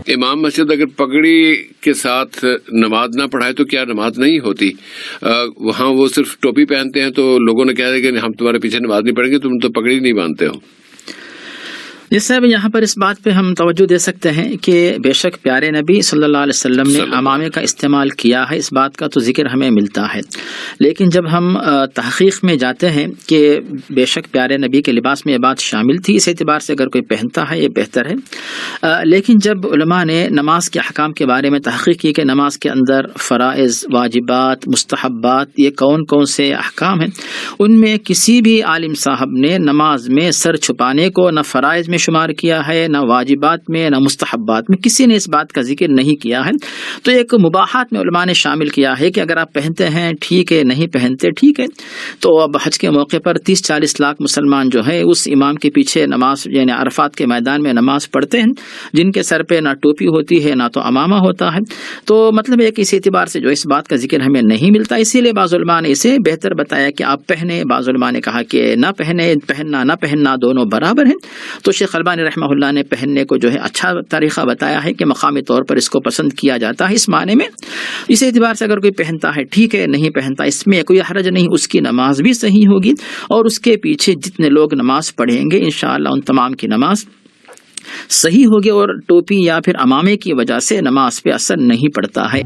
امام مسجد اگر پگڑی کے ساتھ نماز نہ پڑھائے تو کیا نماز نہیں ہوتی؟ وہاں وہ صرف ٹوپی پہنتے ہیں تو لوگوں نے کہا ہے کہ ہم تمہارے پیچھے نماز نہیں پڑھیں گے، تم تو پگڑی نہیں باندھتے ہو۔ جس صاحب یہاں پر اس بات پہ ہم توجہ دے سکتے ہیں کہ بے شک پیارے نبی صلی اللہ علیہ وسلم نے عمامے کا استعمال کیا ہے، اس بات کا تو ذکر ہمیں ملتا ہے، لیکن جب ہم تحقیق میں جاتے ہیں کہ بے شک پیارے نبی کے لباس میں یہ بات شامل تھی، اس اعتبار سے اگر کوئی پہنتا ہے یہ بہتر ہے۔ لیکن جب علماء نے نماز کے احکام کے بارے میں تحقیق کی کہ نماز کے اندر فرائض، واجبات، مستحبات یہ کون کون سے احکام ہیں، ان میں کسی بھی عالم صاحب نے نماز میں سر چھپانے کو نہ فرائض میں شمار کیا ہے، نہ واجبات میں، نہ مستحبات میں، کسی نے اس بات کا ذکر نہیں کیا ہے۔ تو ایک مباحات میں علماء نے شامل کیا ہے کہ اگر آپ پہنتے ہیں ٹھیک ہے، نہیں پہنتے ٹھیک ہے۔ تو اب حج کے موقع پر 30-40 لاکھ مسلمان جو ہے اس امام کے پیچھے نماز یعنی عرفات کے میدان میں نماز پڑھتے ہیں، جن کے سر پہ نہ ٹوپی ہوتی ہے نہ تو عمامہ ہوتا ہے۔ تو مطلب ہے کہ اس اعتبار سے جو اس بات کا ذکر ہمیں نہیں ملتا، اسی لیے بعض علماء نے اسے بہتر بتایا کہ آپ پہنے، بعض علماء نے کہا کہ نہ پہنے، پہننا نہ پہننا دونوں برابر ہیں۔ تو شیخ البانی رحمہ اللہ نے پہننے کو جو ہے اچھا طریقہ بتایا ہے کہ مقامی طور پر اس کو پسند کیا جاتا ہے، اس معنی میں اس اعتبار سے اگر کوئی پہنتا ہے ٹھیک ہے، نہیں پہنتا اس میں کوئی حرج نہیں، اس کی نماز بھی صحیح ہوگی، اور اس کے پیچھے جتنے لوگ نماز پڑھیں گے انشاءاللہ ان تمام کی نماز صحیح ہوگی، اور ٹوپی یا پھر عمامے کی وجہ سے نماز پہ اثر نہیں پڑتا ہے۔